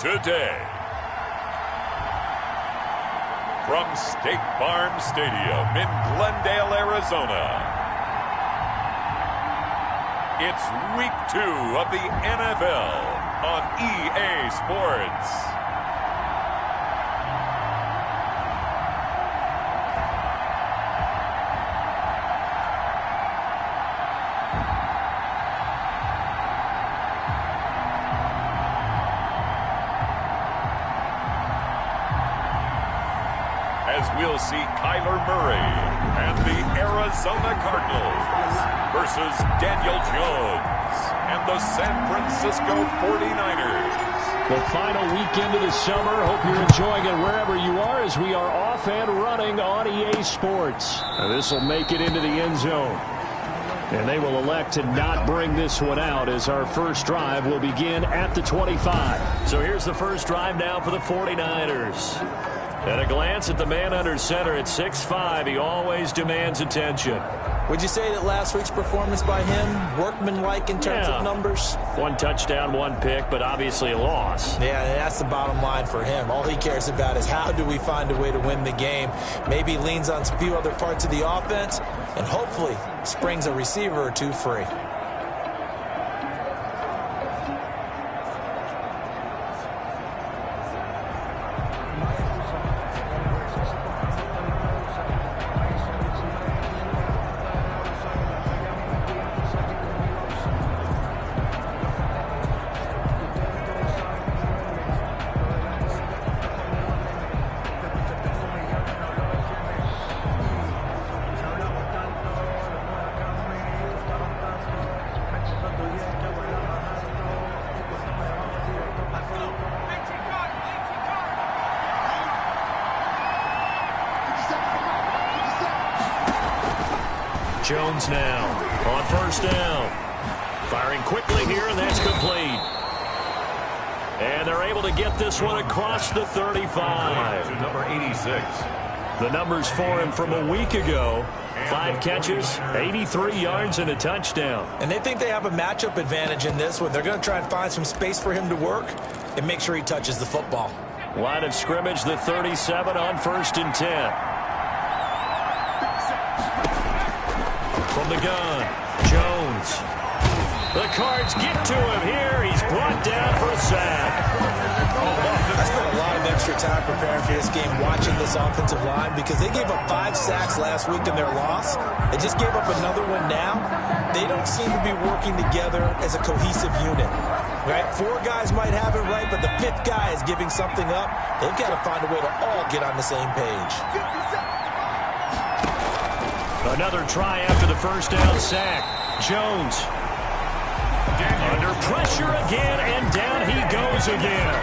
today. From State Farm Stadium in Glendale, Arizona, it's Week 2 of the NFL on EA Sports. As we'll see Kyler Murray and the Arizona Cardinals versus Daniel Jones and the San Francisco 49ers. The final weekend of the summer. Hope you're enjoying it wherever you are as we are off and running on EA Sports. This will make it into the end zone. And they will elect to not bring this one out as our first drive will begin at the 25. So here's the first drive now for the 49ers. At a glance at the man under center at 6'5", he always demands attention. Would you say that last week's performance by him, workmanlike in terms of numbers? 1 touchdown, 1 pick, but obviously a loss. Yeah, that's the bottom line for him. All he cares about is how do we find a way to win the game. Maybe leans on a few other parts of the offense, and hopefully springs a receiver or two free. Jones now on first down. Firing quickly here, and that's complete. And they're able to get this one across the 35. To number 86. The numbers for him from a week ago. 5 catches, 83 yards, and a touchdown. And they think they have a matchup advantage in this one. They're going to try and find some space for him to work and make sure he touches the football. Line of scrimmage, the 37 on 1st and 10. From the gun, Jones. The Cards get to him here. He's brought down for a sack. I spent a lot of extra time preparing for this game, watching this offensive line, because they gave up 5 sacks last week in their loss. They just gave up another one now. They don't seem to be working together as a cohesive unit. Right? 4 guys might have it right, but the 5th guy is giving something up. They've got to find a way to all get on the same page. Another try after the first down sack. Jones under pressure again, and down he goes again.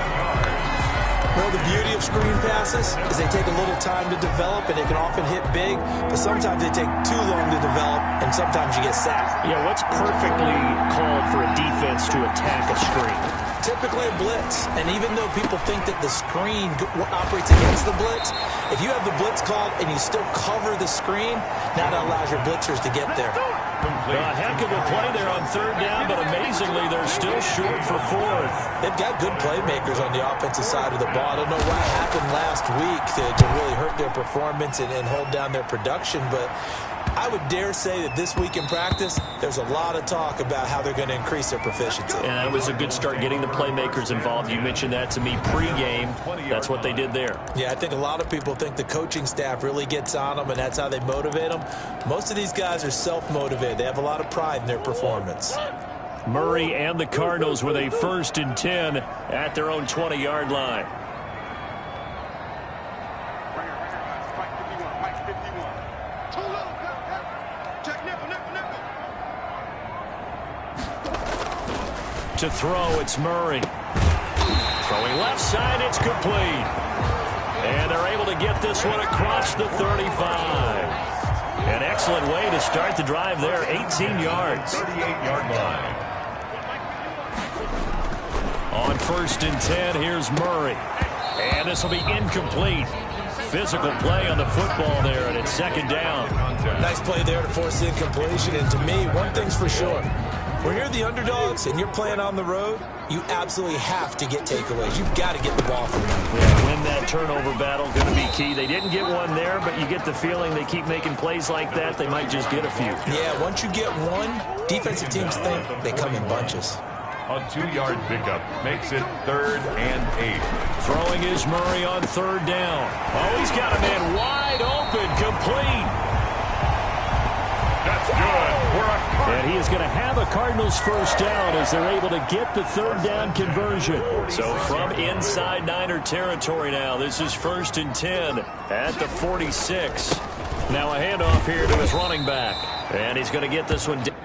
Well, the beauty of screen passes is they take a little time to develop, and they can often hit big, but sometimes they take too long to develop, and sometimes you get sacked. Yeah, what's perfectly called for a defense to attack a screen? Typically a blitz, and even though people think that the screen operates against the blitz, if you have the blitz called and you still cover the screen, now that allows your blitzers to get there. A heck of a play there on 3rd down, but amazingly they're still short for 4th. They've got good playmakers on the offensive side of the ball. I don't know what happened last week to really hurt their performance and hold down their production, but I would dare say that this week in practice, there's a lot of talk about how they're going to increase their proficiency. And that was a good start getting the playmakers involved. You mentioned that to me pregame. That's what they did there. Yeah, I think a lot of people think the coaching staff really gets on them, and that's how they motivate them. Most of these guys are self-motivated. They have a lot of pride in their performance. Murray and the Cardinals with a 1st and 10 at their own 20-yard line. To throw, it's Murray. Throwing left side, it's complete. And they're able to get this one across the 35. An excellent way to start the drive there, 18 yards. 38-yard line. On 1st and 10, here's Murray. And this will be incomplete. Physical play on the football there, and it's 2nd down. Nice play there to force the incompletion. And to me, one thing's for sure. When you're the underdogs and you're playing on the road, you absolutely have to get takeaways. You've got to get the ball from them. Yeah, win that turnover battle, going to be key. They didn't get one there, but you get the feeling they keep making plays like that, they might just get a few. Yeah, once you get one, defensive teams think they come in bunches. A 2-yard pickup makes it 3rd and 8. Throwing is Murray on 3rd down. Oh, he's got a man wide open, complete. That's good for a And he is going to have a Cardinals first down as they're able to get the 3rd down conversion. So from inside Niner territory now, this is 1st and 10 at the 46. Now a handoff here to his running back. And he's going to get this one down.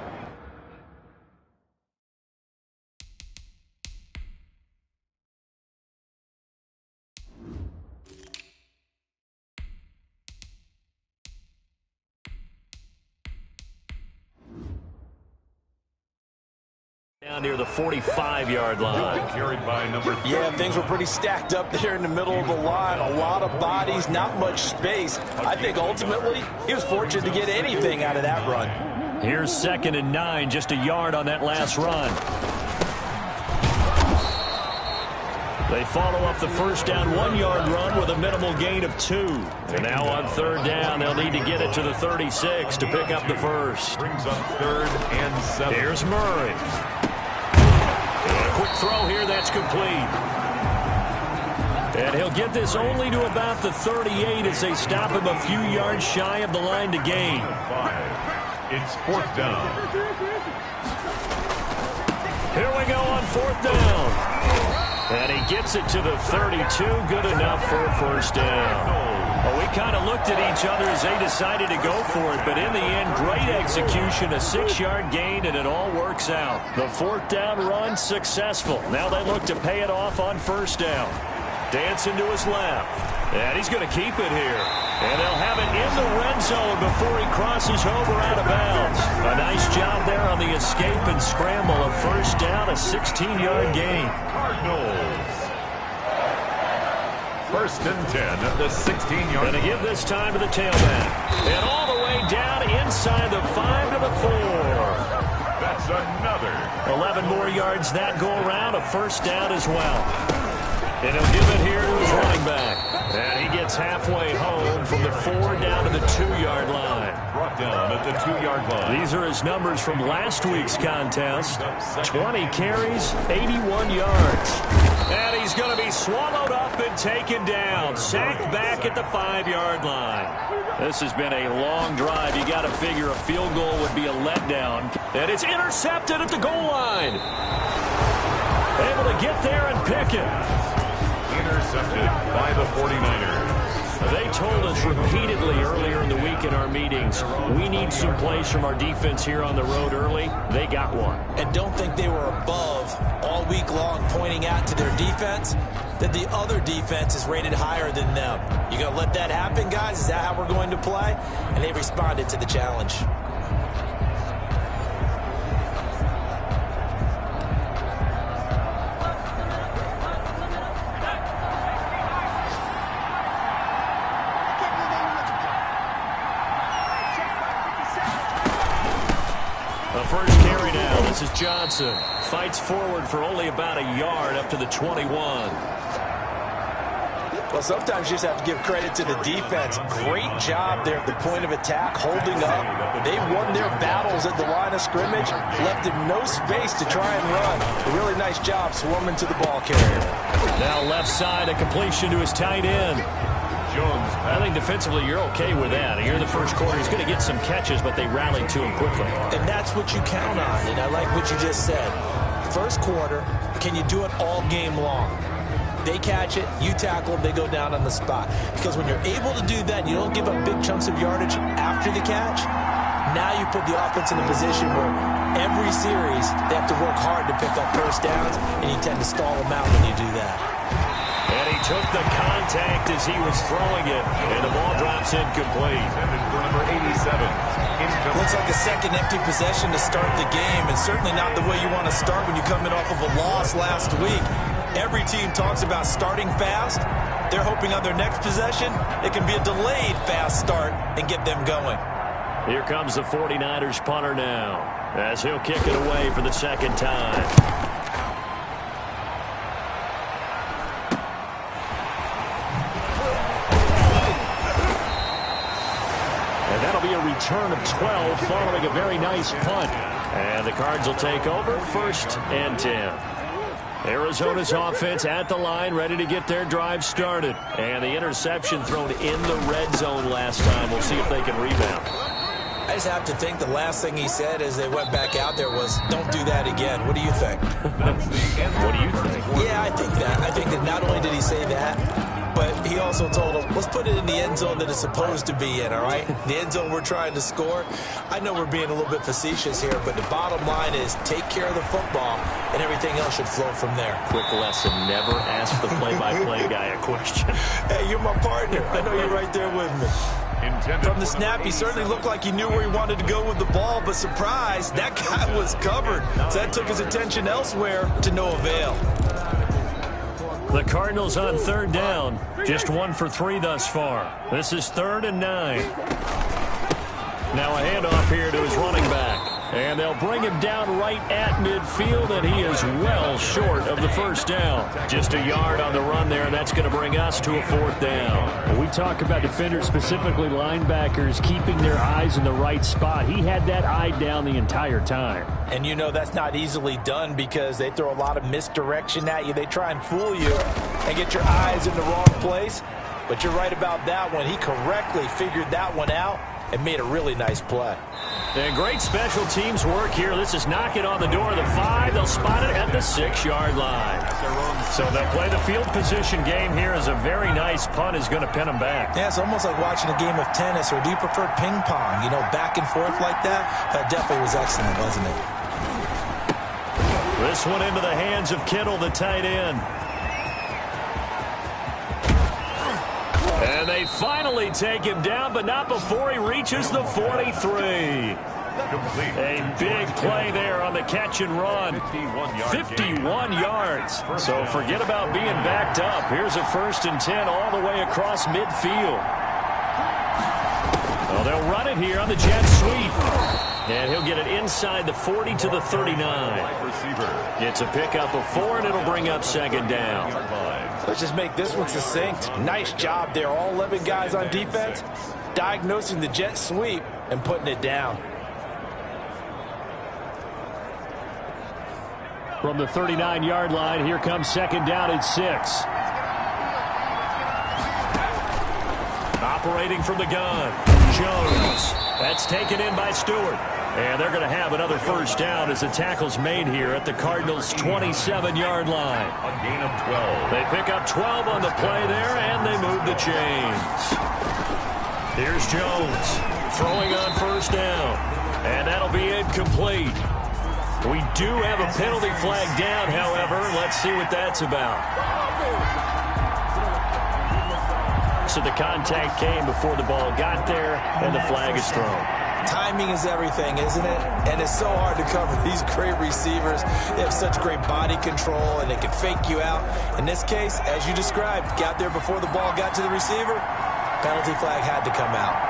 Down near the 45-yard line. Carried by number 3. Yeah, things were pretty stacked up there in the middle of the line. A lot of bodies, not much space. I think ultimately he was fortunate to get anything out of that run. Here's 2nd and 9, just a yard on that last run. They follow up the first down 1-yard run with a minimal gain of 2. And now on 3rd down, they'll need to get it to the 36 to pick up the first. Brings up 3rd and 7. Here's Murray. Quick throw here, that's complete. And he'll get this only to about the 38 as they stop him a few yards shy of the line to gain. 5. It's 4th down. Here we go on 4th down. And he gets it to the 32, good enough for a first down. Well, we kind of looked at each other as they decided to go for it, but in the end, great execution, a 6-yard gain, and it all works out. The 4th down run successful. Now they look to pay it off on 1st down. Dancing to his left, and he's going to keep it here. And they'll have it in the red zone before he crosses over out of bounds. A nice job there on the escape and scramble. A first down, a 16-yard gain. Cardinals. 1st and 10 at the 16-yard line. Going to give this time to the tailback. And all the way down inside the 5 to the 4. That's another. 11 more yards that go around, a first down as well. And he'll give it here to his running back. And he gets halfway home from the 4 down to the 2-yard line. Brought down at the 2-yard line. These are his numbers from last week's contest. 20 carries, 81 yards. And he's going to be swallowed up and taken down. Sacked back at the 5-yard line. This has been a long drive. You got to figure a field goal would be a letdown. And it's intercepted at the goal line. Able to get there and pick it. Intercepted by the 49ers. They told us repeatedly earlier in the week in our meetings, we need some plays from our defense here on the road early. They got one. And don't think they were above all week long pointing out to their defense that the other defense is rated higher than them. You going to let that happen, guys? Is that how we're going to play? And they responded to the challenge. First carry now. This is Johnson. Fights forward for only about a yard up to the 21. Well, sometimes you just have to give credit to the defense. Great job there at the point of attack, holding up. They won their battles at the line of scrimmage, left him no space to try and run. A really nice job swarming to the ball carrier. Now left side, a completion to his tight end. Jones. I think defensively you're okay with that. Here in the first quarter, he's going to get some catches, but they rallied to him quickly. And that's what you count on, and I like what you just said. First quarter, can you do it all game long? They catch it, you tackle them, they go down on the spot. Because when you're able to do that, you don't give up big chunks of yardage after the catch. Now you put the offense in a position where every series they have to work hard to pick up first downs, and you tend to stall them out when you do that. And he took the contact as he was throwing it, and the ball drops incomplete. Intended for number 87. Looks like a second empty possession to start the game, and certainly not the way you want to start when you're coming off of a loss last week. Every team talks about starting fast. They're hoping on their next possession it can be a delayed fast start and get them going. Here comes the 49ers punter now, as he'll kick it away for the second time. And that'll be a return of 12 following a very nice punt. And the Cards will take over, 1st and 10. Arizona's offense at the line, ready to get their drive started. And the interception thrown in the red zone last time. We'll see if they can rebound. I just have to think the last thing he said as they went back out there was, don't do that again. What do you think? What do you think? Yeah, I think that. I think that not only did he say that, but he also told him, let's put it in the end zone that it's supposed to be in, all right? The end zone we're trying to score. I know we're being a little bit facetious here, but the bottom line is take care of the football, and everything else should flow from there. Quick lesson, never ask the play-by-play guy a question. Hey, you're my partner. I know you're right there with me. From the snap, he certainly looked like he knew where he wanted to go with the ball, but surprise, that guy was covered. So that took his attention elsewhere to no avail. The Cardinals on 3rd down. Just 1 for 3 thus far. This is 3rd and 9. Now a handoff here to his running back. And they'll bring him down right at midfield, and he is well short of the 1st down. Just a yard on the run there, and that's going to bring us to a 4th down. When we talk about defenders, specifically linebackers, keeping their eyes in the right spot. He had that eye down the entire time. And you know that's not easily done because they throw a lot of misdirection at you. They try and fool you and get your eyes in the wrong place. But you're right about that one. He correctly figured that one out and made a really nice play. And great special teams work here. This is knocking on the door of the 5. They'll spot it at the 6-yard line. So they'll play the field position game here as a very nice punt is going to pin them back. Yeah, it's almost like watching a game of tennis, or do you prefer ping pong? You know, back and forth like that? That definitely was excellent, wasn't it? This one into the hands of Kittle, the tight end. And they finally take him down, but not before he reaches the 43. A big play there on the catch and run. 51 yards. So forget about being backed up. Here's a 1st and 10 all the way across midfield. Well, they'll run it here on the jet sweep. And he'll get it inside the 40 to the 39. It's a pickup of 4, and it'll bring up 2nd down. Let's just make this one succinct. Nice job there. All 11 guys on defense diagnosing the jet sweep and putting it down. From the 39-yard line, here comes 2nd down at 6. Operating from the gun, Jones. That's taken in by Stewart. And they're going to have another 1st down as the tackle's made here at the Cardinals' 27-yard line. A gain of 12. They pick up 12 on the play there, and they move the chains. Here's Jones throwing on 1st down. And that'll be incomplete. We do have a penalty flag down, however. Let's see what that's about. So the contact came before the ball got there, and the flag is thrown. Timing is everything, isn't it? And it's so hard to cover these great receivers. They have such great body control, and they can fake you out. In this case, as you described, got there before the ball got to the receiver. Penalty flag had to come out.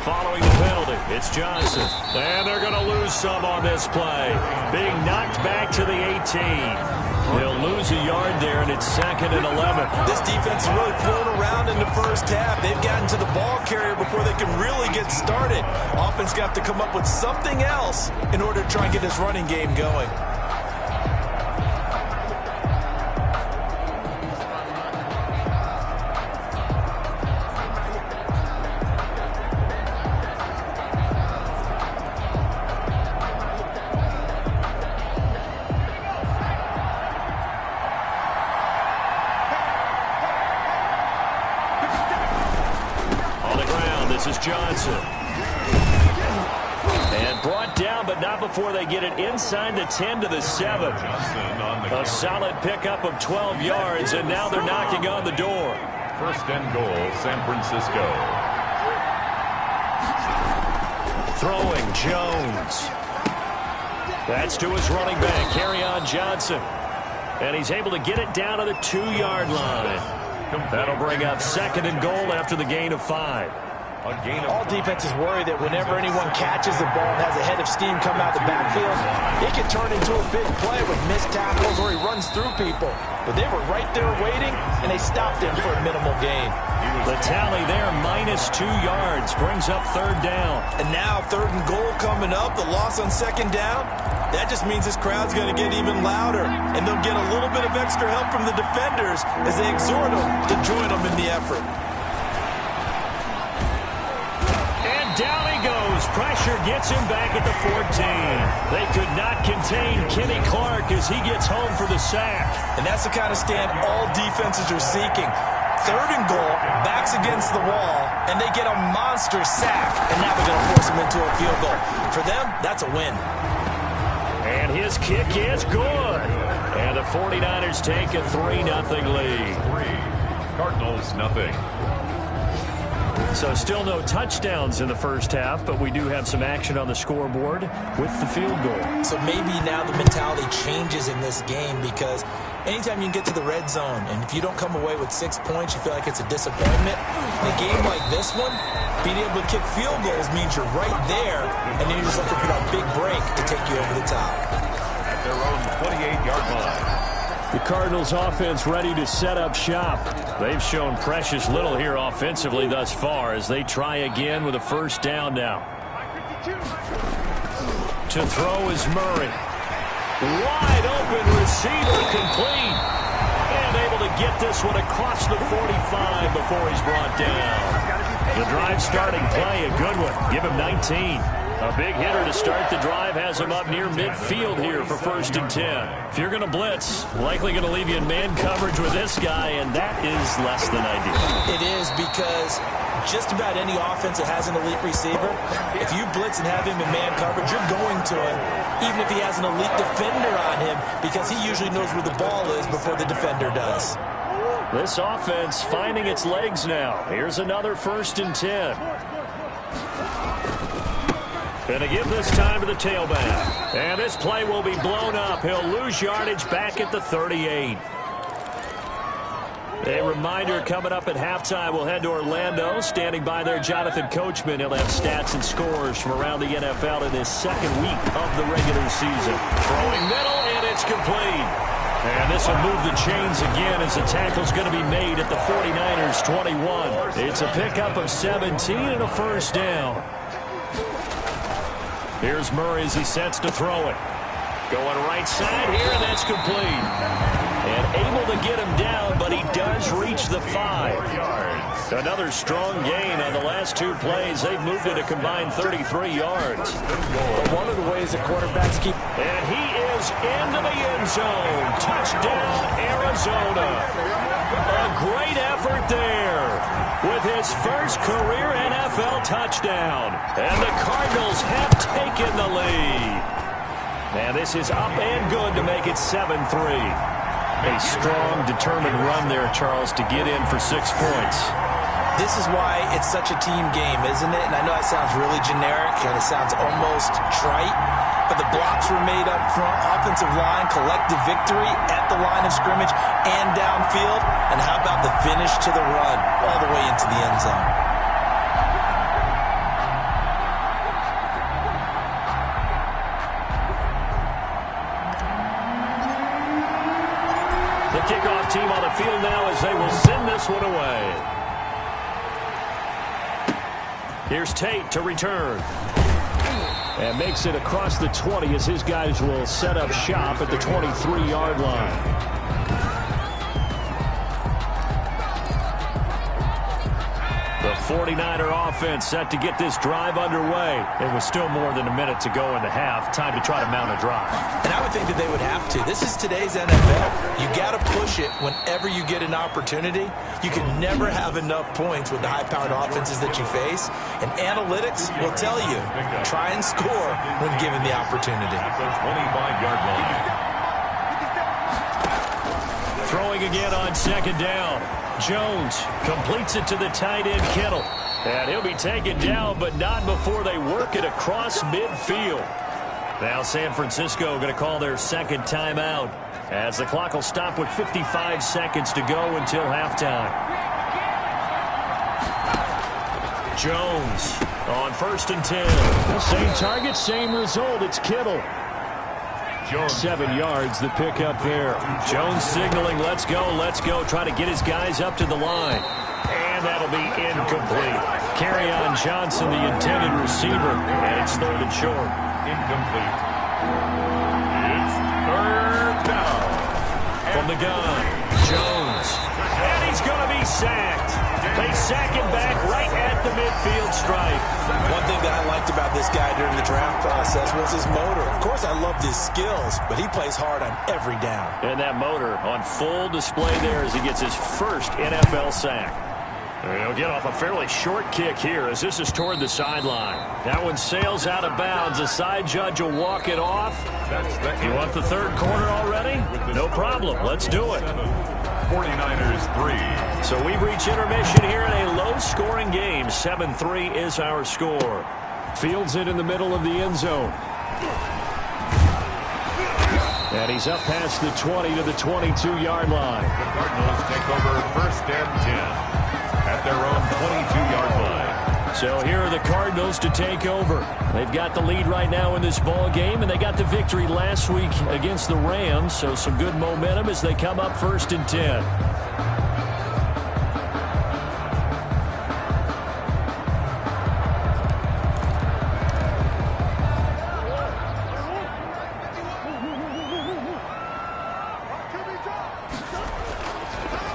Following the penalty, it's Johnson. And they're going to lose some on this play. Being knocked back to the 18. They'll lose a yard there, and it's 2nd and 11. This defense is really flown around in the 1st half. They've gotten to the ball carrier before they can really get started. Offense got to come up with something else in order to try and get this running game going. This is Johnson. And brought down, but not before they get it inside the 10 to the 7. A solid pickup of 12 yards, and now they're knocking on the door. 1st and goal, San Francisco. Throwing Jones. That's to his running back, Kerryon Johnson. And he's able to get it down to the 2-yard line. That'll bring up 2nd and goal after the gain of 5. A gain of All defenses worry that whenever anyone catches the ball and has a head of steam come out the backfield, it can turn into a big play with missed tackles or he runs through people. But they were right there waiting, and they stopped him for a minimal gain. The tally there, -2 yards, brings up 3rd down. And now 3rd and goal coming up, the loss on 2nd down. That just means this crowd's going to get even louder, and they'll get a little bit of extra help from the defenders as they exhort them to join them in the effort. Down he goes. Pressure gets him back at the 14. They could not contain Kenny Clark as he gets home for the sack. And that's the kind of stand all defenses are seeking. 3rd and goal, backs against the wall, and they get a monster sack. And now they're going to force him into a field goal. For them, that's a win. And his kick is good. And the 49ers take a 3-0 lead. Cardinals, nothing. So still no touchdowns in the first half, but we do have some action on the scoreboard with the field goal. So maybe now the mentality changes in this game because anytime you can get to the red zone, and if you don't come away with 6 points, you feel like it's a disappointment. In a game like this one, being able to kick field goals means you're right there, and then you're just looking for that big break to take you over the top. At their own 28-yard line. The Cardinals offense ready to set up shop. They've shown precious little here offensively thus far as they try again with a 1st down now. To throw is Murray. Wide open receiver complete. And able to get this one across the 45 before he's brought down. The drive starting play, a good one. Give him 19. A big hitter to start the drive has him up near midfield here for 1st and 10. If you're going to blitz, likely going to leave you in man coverage with this guy, and that is less than ideal. It is because just about any offense that has an elite receiver, if you blitz and have him in man coverage, you're going to him, even if he has an elite defender on him, because he usually knows where the ball is before the defender does. This offense finding its legs now. Here's another 1st and 10. Going to give this time to the tailback. And this play will be blown up. He'll lose yardage back at the 38. A reminder coming up at halftime, we'll head to Orlando. Standing by there, Jonathan Coachman. He'll have stats and scores from around the NFL in his 2nd week of the regular season. Throwing middle, and it's complete. And this will move the chains again as the tackle's going to be made at the 49ers 21. It's a pickup of 17 and a 1st down. Here's Murray as he sets to throw it. Going right side here, and that's complete. And able to get him down, but he does reach the 5. Another strong gain on the last 2 plays. They've moved it a combined 33 yards. But one of the ways the quarterbacks keep... And he is into the end zone. Touchdown, Arizona. A great effort there with his 1st career NFL touchdown. And the Cardinals have taken the lead. And this is up and good to make it 7-3. A strong, determined run there, Charles, to get in for 6 points. This is why it's such a team game, isn't it? And I know it sounds really generic and it sounds almost trite, but the blocks were made up front, offensive line, collective victory at the line of scrimmage and downfield. And how about the finish to the run all the way into the end zone? The kickoff team on the field now as they will send this one away. Here's Tate to return. And makes it across the 20 as his guys will set up shop at the 23-yard line. The 49er offense set to get this drive underway. It was still more than a minute to go in the half. Time to try to mount a drive. And I would think that they would have to. This is today's NFL. You got to push it whenever you get an opportunity. You can never have enough points with the high-powered offenses that you face. And analytics will tell you, try and score when given the opportunity. At the 25-yard line. Throwing again on 2nd down. Jones completes it to the tight end, Kittle. And he'll be taken down, but not before they work it across midfield. Now San Francisco going to call their 2nd timeout as the clock will stop with 55 seconds to go until halftime. Jones on 1st and 10. Same target, same result. It's Kittle. 7 yards, the pickup there. Jones signaling, let's go, try to get his guys up to the line. And that'll be incomplete. Kerryon Johnson, the intended receiver, and it's 3rd and short. Incomplete. It's 3rd down. From the gun, Jones. And he's going to be sacked. They sack him back right at the midfield stripe. One thing that I liked about this guy during the draft process was his motor. Of course, I loved his skills, but he plays hard on every down. And that motor on full display there as he gets his first NFL sack. He'll get off a fairly short kick here as this is toward the sideline. That one sails out of bounds. The side judge will walk it off. You want the 3rd quarter already? No problem. Let's do it. 49ers 3. So we've reached intermission here in a low-scoring game. 7-3 is our score. Fields it in the middle of the end zone. And he's up past the 20 to the 22-yard line. The Cardinals take over 1st and 10 at their own 22-yard line. So here are the Cardinals to take over. They've got the lead right now in this ball game, and they got the victory last week against the Rams, so some good momentum as they come up 1st and 10.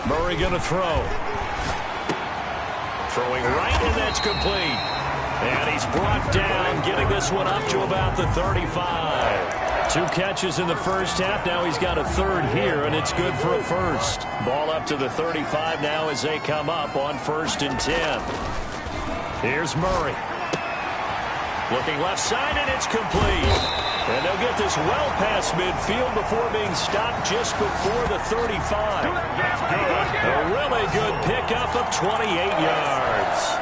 Murray going to throw. Throwing right, and that's complete. And he's brought down, getting this one up to about the 35. 2 catches in the first half. Now he's got a 3rd here, and it's good for a 1st. Ball up to the 35 now as they come up on 1st and 10. Here's Murray. Looking left side, and it's complete. And they'll get this well past midfield before being stopped just before the 35. A really good pickup of 28 yards.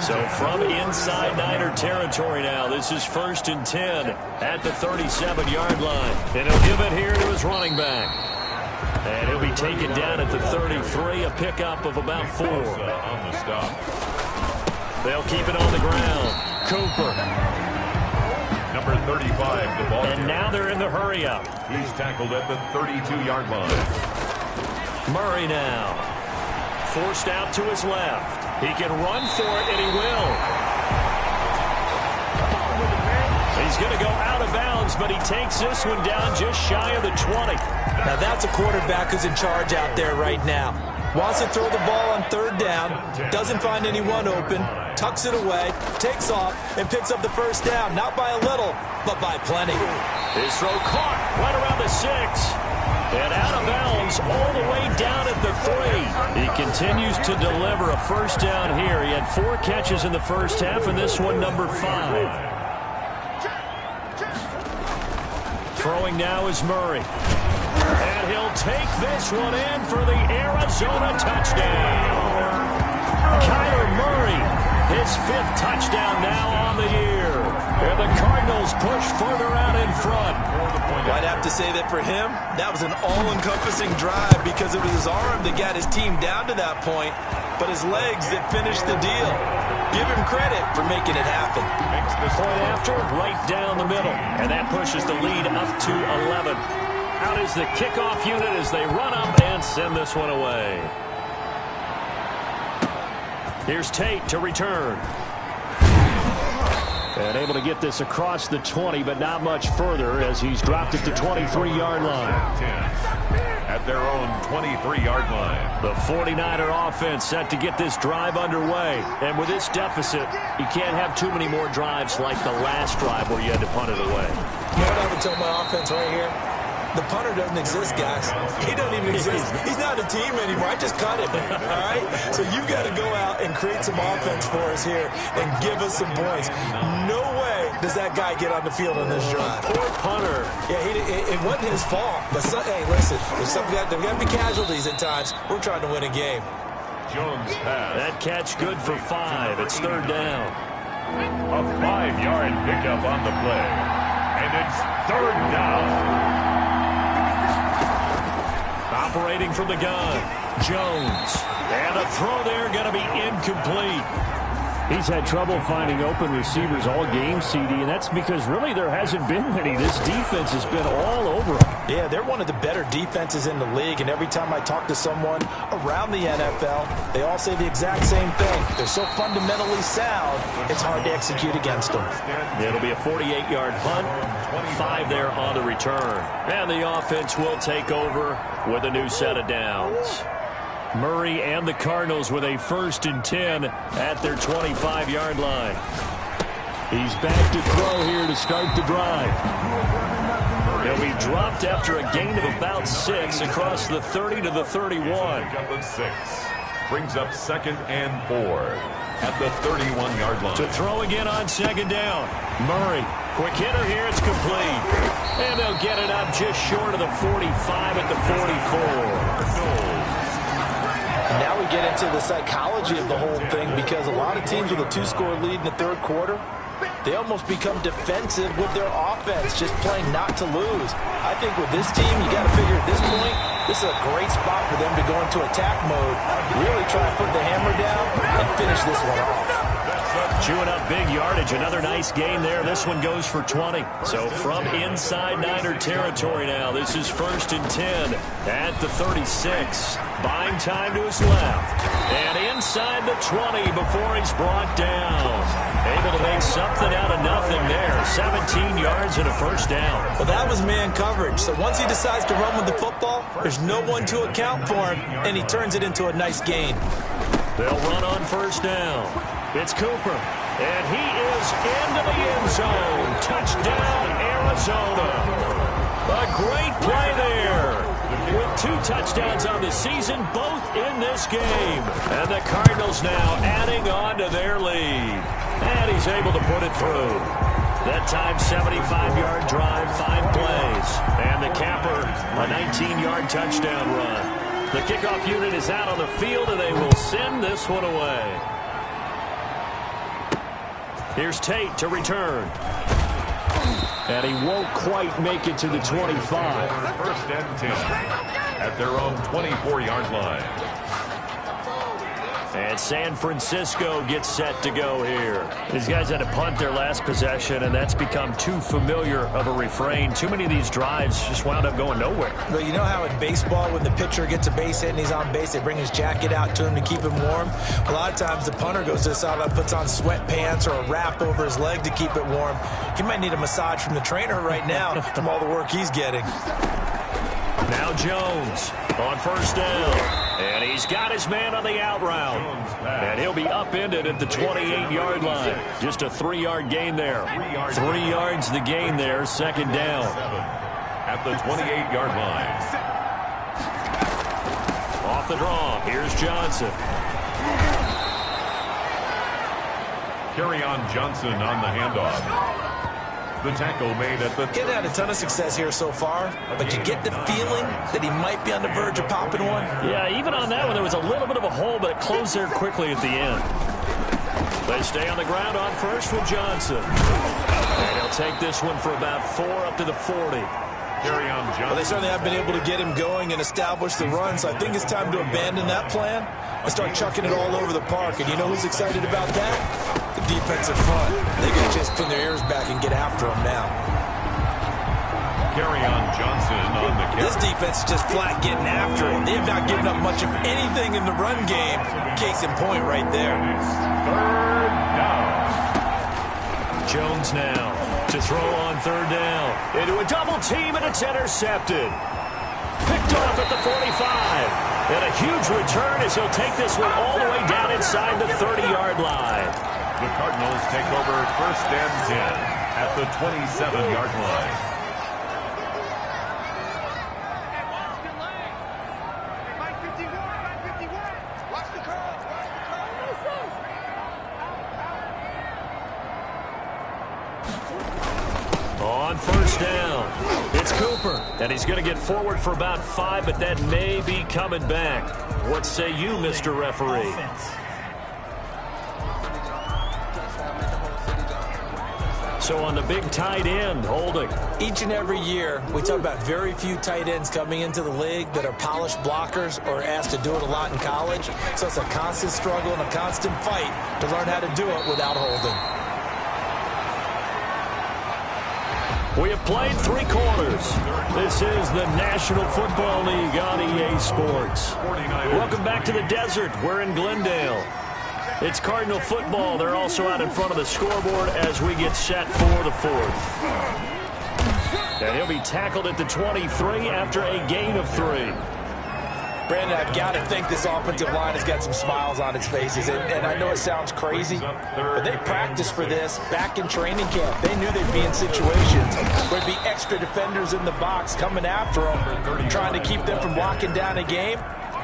So from inside Niner territory now, this is 1st and 10 at the 37-yard line. And he'll give it here to his running back. And he'll be taken down at the 33, a pickup of about 4. On the stop. They'll keep it on the ground. Cooper. Number 35, the ball. And now they're in the hurry-up. He's tackled at the 32-yard line. Murray now. Forced out to his left. He can run for it, and he will. He's going to go out of bounds, but he takes this one down just shy of the 20. Now that's a quarterback who's in charge out there right now. Wants to throw the ball on 3rd down, doesn't find anyone open, tucks it away, takes off, and picks up the 1st down. Not by a little, but by plenty. His throw caught right around the 6. And out of bounds all the way down at the 3. He continues to deliver a 1st down here. He had 4 catches in the first half, and this one number 5. Throwing now is Murray. And he'll take this one in for the Arizona touchdown. Kyler Murray, his 5th touchdown now on the year. And the Cardinals push further out in front. I'd have to say that for him, that was an all-encompassing drive because it was his arm that got his team down to that point, but his legs that finished the deal. Give him credit for making it happen. Point after, right down the middle. And that pushes the lead up to 11. Out is the kickoff unit as they run up and send this one away. Here's Tate to return. And able to get this across the 20, but not much further as he's dropped it to 23-yard line. At their own 23-yard line. The 49er offense set to get this drive underway. And with this deficit, you can't have too many more drives like the last drive where you had to punt it away. You know what I would tell my offense right here? The punter doesn't exist, guys. He doesn't even exist. He's not a team anymore. I just cut him, all right? So you got to go out and create some offense for us here and give us some points. No way does that guy get on the field on this drive. Poor punter. Yeah, it wasn't his fault. But, hey, listen, there's got to be casualties at times. We're trying to win a game. Jones pass. That catch good for 5. It's 3rd down. A 5-yard pickup on the play. And it's 3rd down. Operating from the gun, Jones. And a throw there going to be incomplete. He's had trouble finding open receivers all game, CD, and that's because really there hasn't been many. This defense has been all over him. Yeah, they're one of the better defenses in the league, and every time I talk to someone around the NFL, they all say the exact same thing. They're so fundamentally sound, it's hard to execute against them. It'll be a 48-yard punt, 5 there on the return. And the offense will take over with a new set of downs. Murray and the Cardinals with a 1st and 10 at their 25-yard line. He's back to throw here to start the drive. He'll be dropped after a gain of about 6 across the 30 to the 31. Brings up 2nd and 4 at the 31-yard line. To throw again on 2nd down. Murray, quick hitter here, it's complete. And they'll get it up just short of the 45 at the 44. Now we get into the psychology of the whole thing, because a lot of teams with a 2-score lead in the 3rd quarter, they almost become defensive with their offense, just playing not to lose. I think with this team, you got to figure at this point, this is a great spot for them to go into attack mode, really try to put the hammer down and finish this one off. Chewing up big yardage. Another nice gain there. This one goes for 20. So from inside Niner territory now, this is 1st and 10 at the 36. Buying time to his left. And inside the 20 before he's brought down. Able to make something out of nothing there. 17 yards and a 1st down. Well, that was man coverage. So once he decides to run with the football, there's no one to account for him, and he turns it into a nice gain. They'll run on 1st down. It's Cooper, and he is into the end zone. Touchdown, Arizona. A great play there. With 2 touchdowns on the season, both in this game. And the Cardinals now adding on to their lead. And he's able to put it through. That time, 75-yard drive, 5 plays. And the capper, a 19-yard touchdown run. The kickoff unit is out on the field, and they will send this one away. Here's Tate to return. And he won't quite make it to the 25. 1st and 10 at their own 24-yard line. And San Francisco gets set to go here. These guys had to punt their last possession, and that's become too familiar of a refrain. Too many of these drives just wound up going nowhere. Well, you know how in baseball, when the pitcher gets a base hit and he's on base, they bring his jacket out to him to keep him warm? A lot of times the punter goes to the sideline, puts on sweatpants or a wrap over his leg to keep it warm. He might need a massage from the trainer right now from all the work he's getting. Now Jones on 1st down. And he's got his man on the out route. And he'll be upended at the 28-yard line. Just a 3-yard gain there. 3 yards the gain there, 2nd down. At the 28-yard line. Off the draw, here's Johnson. Kerryon Johnson on the handoff. The tackle made at the... Getting had a ton of success here so far, but you get the feeling that he might be on the verge of popping one. Yeah, even on that one, there was a little bit of a hole, but it closed there quickly at the end. They stay on the ground on 1st with Johnson. And he'll take this one for about 4 up to the 40. Kerryon Johnson. Well, they certainly have been able to get him going and establish the run, so I think it's time to abandon that plan and start chucking it all over the park. And you know who's excited about that? The defensive front. They can just pin their ears back and get after him now. Kerryon Johnson on the carry. This defense is just flat getting after it. They have not given up much of anything in the run game. Case in point right there. 3rd down. Jones now to throw on 3rd down. Into a double team, and it's intercepted. Picked off at the 45. And a huge return as he'll take this one all the way down inside the 30-yard line. The Cardinals take over 1st and 10 at the 27-yard line. On 1st down, it's Cooper. And he's going to get forward for about 5, but that may be coming back. What say you, Mr. Referee? So on the big tight end, holding. Each and every year, we talk about very few tight ends coming into the league that are polished blockers or asked to do it a lot in college. So it's a constant struggle and a constant fight to learn how to do it without holding. We have played 3 quarters. This is the National Football League on EA Sports. Welcome back to the desert. We're in Glendale. It's Cardinal football. They're also out in front of the scoreboard as we get set for the 4th. And he'll be tackled at the 23 after a gain of 3. Brandon, I've got to think this offensive line has got some smiles on its faces. And I know it sounds crazy, but they practiced for this back in training camp. They knew they'd be in situations where there'd be extra defenders in the box coming after them, trying to keep them from locking down a game.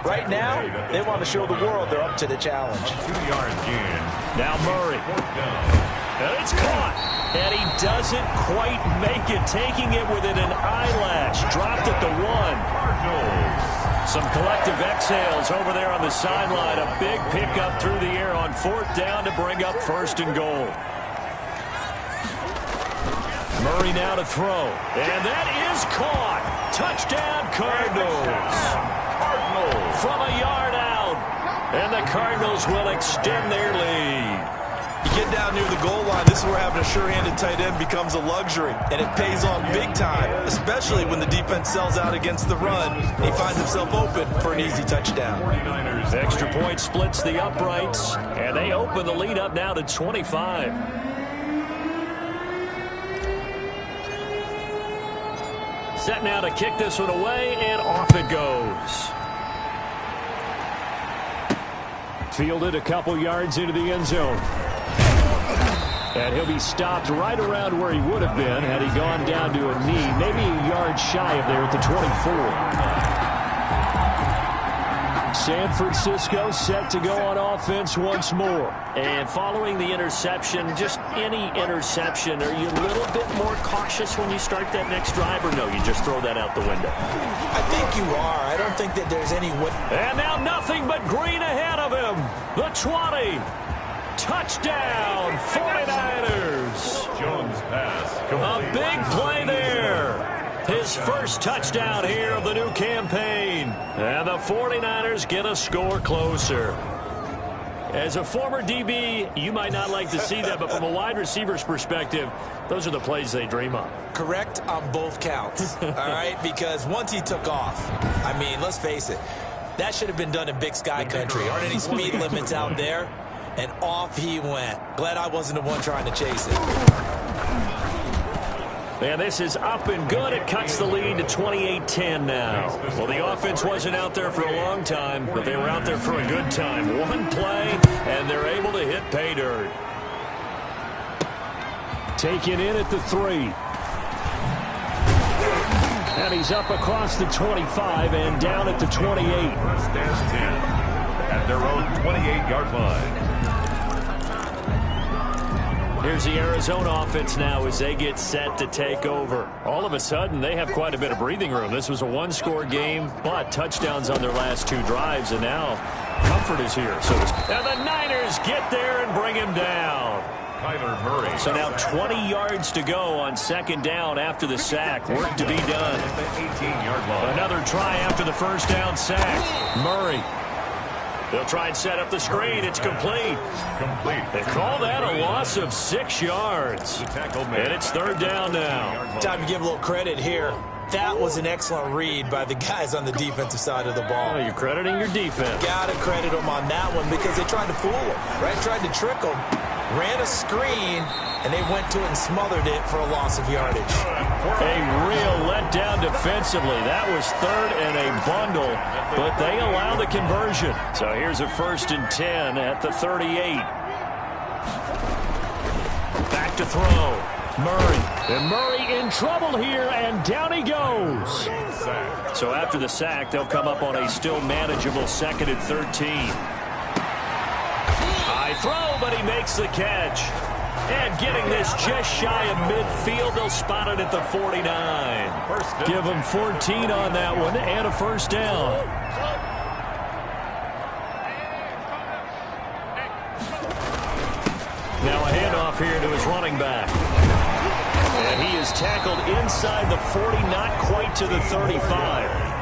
Right now, they want to show the world they're up to the challenge. 2 yards gain. Now Murray. And it's caught. And he doesn't quite make it, taking it within an eyelash. Dropped at the 1. Some collective exhales over there on the sideline. A big pickup through the air on 4th down to bring up 1st and goal. Murray now to throw. And that is caught. Touchdown, Cardinals. From a yard out. And the Cardinals will extend their lead. You get down near the goal line, this is where having a sure-handed tight end becomes a luxury. And it pays off big time, especially when the defense sells out against the run. And he finds himself open for an easy touchdown. Extra point splits the uprights. And they open the lead up now to 25. Set now to kick this one away, and off it goes. Fielded a couple yards into the end zone. And he'll be stopped right around where he would have been had he gone down to a knee, maybe a yard shy of there at the 24. San Francisco set to go on offense once more. And following the interception, just any interception, are you a little bit more cautious when you start that next drive, or no, you just throw that out the window? I think you are. I don't think that there's any way. And now nothing but green ahead of him. The 20. Touchdown, 49ers. Jones pass. A big play there. His first touchdown here of the new campaign. And the 49ers get a score closer. As a former DB, you might not like to see that, but from a wide receiver's perspective, those are the plays they dream of. Correct on both counts, all right? Because once he took off, I mean, let's face it, that should have been done in Big Sky Country. Aren't any speed limits out there? And off he went. Glad I wasn't the one trying to chase it. And this is up and good. It cuts the lead to 28-10 now. Well, the offense wasn't out there for a long time, but they were out there for a good time. One play, and they're able to hit pay dirt. Taken in at the 3. And he's up across the 25 and down at the 28. First and 10 at their own 28-yard line. Here's the Arizona offense now as they get set to take over. All of a sudden, they have quite a bit of breathing room. This was a one-score game, but touchdowns on their last 2 drives, and now comfort is here. So, and the Niners get there and bring him down. Kyler Murray. So now 20 yards to go on 2nd down after the sack. Work to be done. 18-yard line. Another try after the first down sack. Murray. They'll try and set up the screen. It's complete. They call that a loss of 6 yards. And it's 3rd down now. Time to give a little credit here. That was an excellent read by the guys on the defensive side of the ball. Well, you're crediting your defense. Got to credit them on that one because they tried to fool him, right? Tried to trick him, ran a screen, and they went to it and smothered it for a loss of yardage. A real letdown defensively. That was 3rd and a bundle, but they allow the conversion. So here's a 1st and 10 at the 38. Back to throw. Murray. And Murray in trouble here, and down he goes. So after the sack, they'll come up on a still manageable 2nd and 13. High throw, but he makes the catch. And getting this just shy of midfield, they'll spot it at the 49. Give them 14 on that one and a 1st down. Now a handoff here to his running back. And he is tackled inside the 40, not quite to the 35.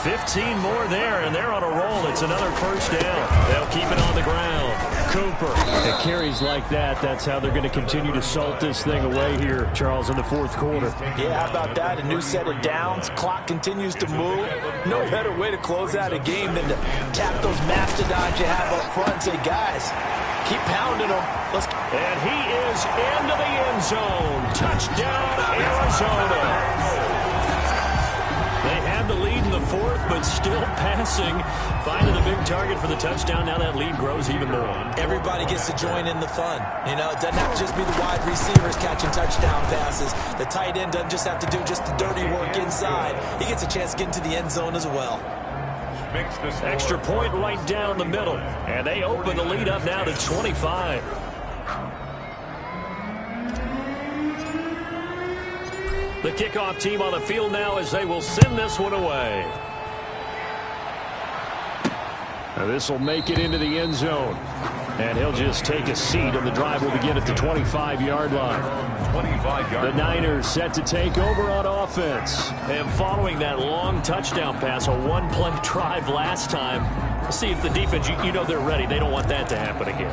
15 more there, and they're on a roll. It's another first down. They'll keep it on the ground. Cooper. At carries like that, that's how they're going to continue to salt this thing away here, Charles, in the fourth quarter. Yeah, how about that? A new set of downs. Clock continues to move. No better way to close out a game than to tap those mastodons you have up front and say, guys, keep pounding them. And he is into the end zone. Touchdown, Arizona. They had the lead in the fourth, but still passing. Finding the big target for the touchdown. Now that lead grows even more. Everybody gets to join in the fun. You know, it doesn't have to just be the wide receivers catching touchdown passes. The tight end doesn't just have to do just the dirty work inside. He gets a chance to get into the end zone as well. Extra point right down the middle. And they open the lead up now to 25. The kickoff team on the field now as they will send this one away. Now this will make it into the end zone. And he'll just take a seat, and the drive will begin at the 25-yard line. The Niners set to take over on offense. And following that long touchdown pass, a one-play drive last time, see if the defense, you know they're ready. They don't want that to happen again.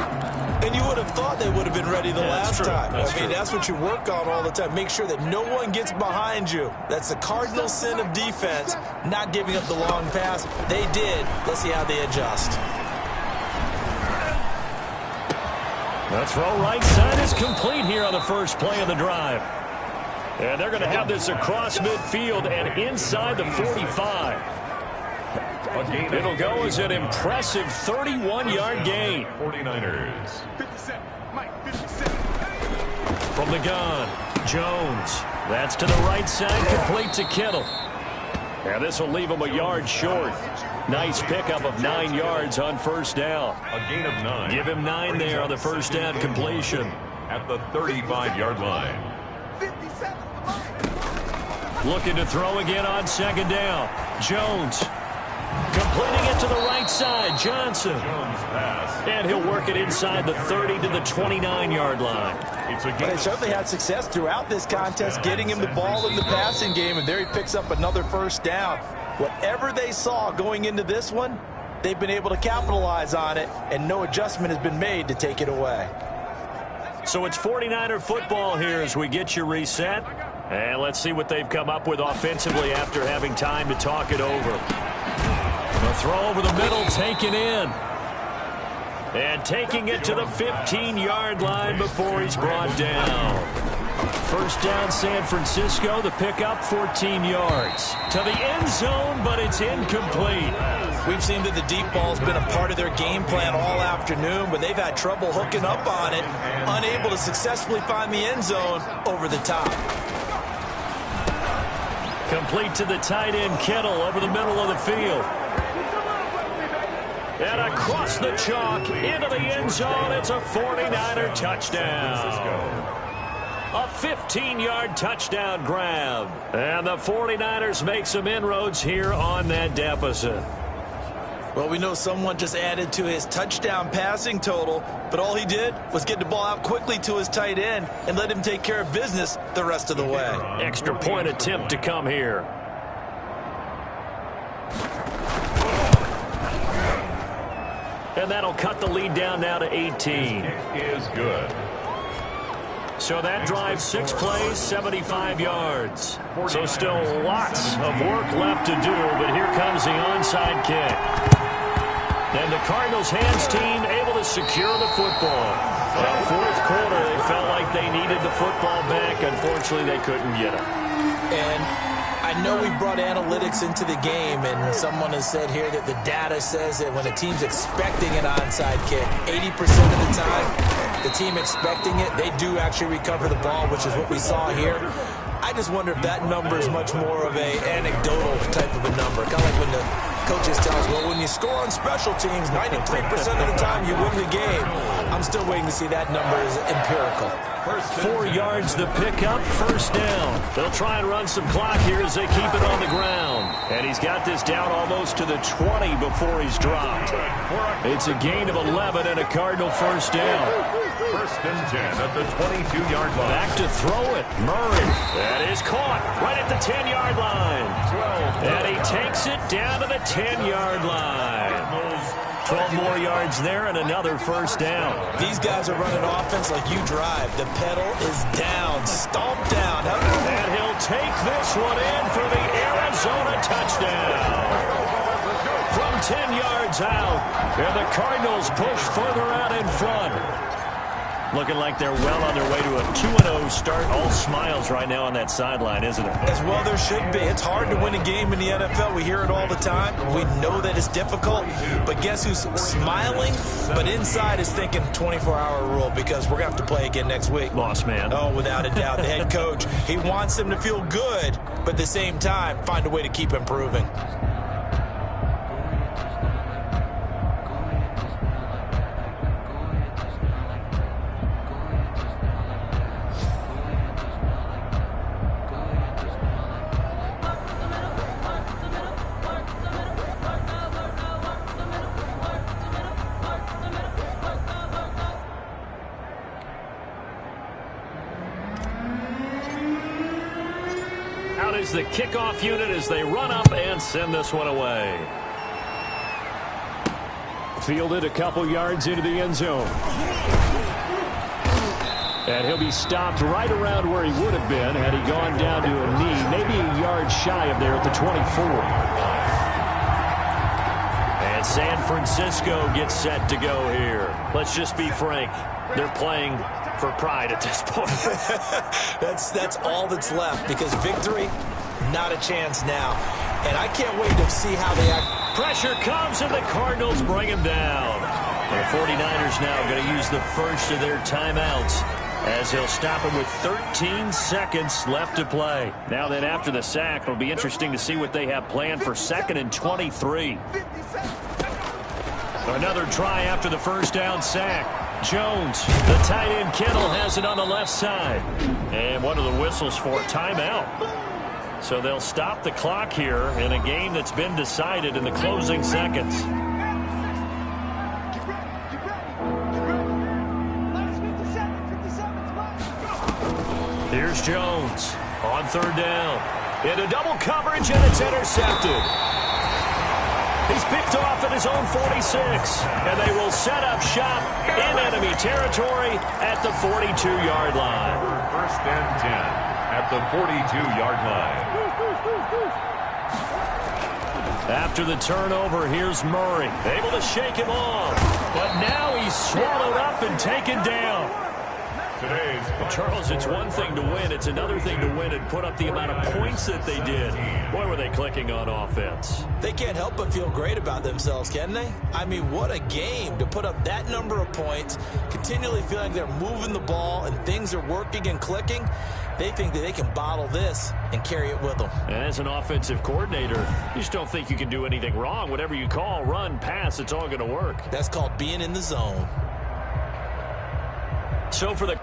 And you would have thought they would have been ready the last time. I mean, that's what you work on all the time. Make sure that no one gets behind you. That's the cardinal sin of defense, not giving up the long pass. They did. Let's see how they adjust. The throw right side is complete here on the first play of the drive. And they're going to have this across midfield and inside the 45. It'll go as an impressive 31-yard gain. 49ers. From the gun, Jones. That's to the right side, complete to Kittle. And this will leave him a yard short. Nice pickup of 9 yards on first down. A gain of 9. Give him 9 there on the first down completion. At the 35-yard line. Looking to throw again on second down. Jones. Completing it to the right side, Johnson. Jones pass. And he'll work it inside the 30 to the 29-yard line. It's a But gain. they certainly had success throughout this contest, getting him the ball in the passing game, and there he picks up another first down. Whatever they saw going into this one, they've been able to capitalize on it, and no adjustment has been made to take it away. So it's 49er football here as we get you reset. And let's see what they've come up with offensively after having time to talk it over. The throw over the middle, taken in. And taking it to the 15-yard line before he's brought down. First down, San Francisco. The pickup, 14 yards. To the end zone, but it's incomplete. We've seen that the deep ball's been a part of their game plan all afternoon, but they've had trouble hooking up on it, unable to successfully find the end zone over the top. Complete to the tight end, Kittle, over the middle of the field. And across the chalk, into the end zone, it's a 49er touchdown. A 15-yard touchdown grab. And the 49ers make some inroads here on that deficit. Well, we know someone just added to his touchdown passing total, but all he did was get the ball out quickly to his tight end and let him take care of business the rest of the way. Extra point attempt to come here. And that'll cut the lead down now to 18. Is good. So that drive, 6 plays, 75 yards. So still lots of work left to do, but here comes the onside kick. And the Cardinals hands team able to secure the football. Well, fourth quarter, they felt like they needed the football back. Unfortunately, they couldn't get it. And I know we brought analytics into the game, and someone has said here that the data says that when a team's expecting an onside kick, 80% of the time, the team expecting it, they do actually recover the ball, which is what we saw here. I just wonder if that number is much more of a anecdotal type of a number. Kind of like when the coaches tell us, well, when you score on special teams, 93% of the time you win the game. I'm still waiting to see that number is empirical. 4 yards the pickup, first down. They'll try and run some clock here as they keep it on the ground. And he's got this down almost to the 20 before he's dropped. It's a gain of 11 and a Cardinal first down. First and 10 at the 22-yard line. Back to throw it. Murray. That is caught right at the 10-yard line. And he takes it down to the 10-yard line. 12 more yards there and another first down. These guys are running offense like you drive. The pedal is down, stomped down. And he'll take this one in for the Arizona touchdown. From 10 yards out, and the Cardinals push further out in front. Looking like they're well on their way to a 2-0 start. All smiles right now on that sideline, isn't it? As well there should be. It's hard to win a game in the NFL. We hear it all the time. We know that it's difficult. But guess who's smiling? But inside is thinking 24-hour rule because we're going to have to play again next week. Boss man. Oh, without a doubt. The head coach, he wants them to feel good, but at the same time, find a way to keep improving. Is the kickoff unit as they run up and send this one away. Fielded a couple yards into the end zone. And he'll be stopped right around where he would have been had he gone down to a knee, maybe a yard shy of there at the 24. And San Francisco gets set to go here. Let's just be frank. They're playing for pride at this point. That's all that's left because victory, not a chance now. And I can't wait to see how they act. Pressure comes and the Cardinals bring him down. The 49ers now going to use the first of their timeouts as he'll stop him with 13 seconds left to play. Now then after the sack, it'll be interesting to see what they have planned for 2nd and 23. Another try after the first down sack. Jones, the tight end Kittle has it on the left side. And one of the whistles for a timeout. So they'll stop the clock here in a game that's been decided in the closing seconds. Here's Jones on 3rd down. Into double coverage and it's intercepted. He's picked off at his own 46, and they will set up shop in enemy territory at the 42-yard line. First and 10 at the 42-yard line. After the turnover, here's Murray. Able to shake him off, but now he's swallowed up and taken down. Well, Charles, it's one thing to win. It's another thing to win and put up the amount of points that they did. Boy, were they clicking on offense. They can't help but feel great about themselves, can they? I mean, what a game to put up that number of points, continually feeling they're moving the ball and things are working and clicking. They think that they can bottle this and carry it with them. And as an offensive coordinator, you just don't think you can do anything wrong. Whatever you call, run, pass, it's all going to work. That's called being in the zone. So for the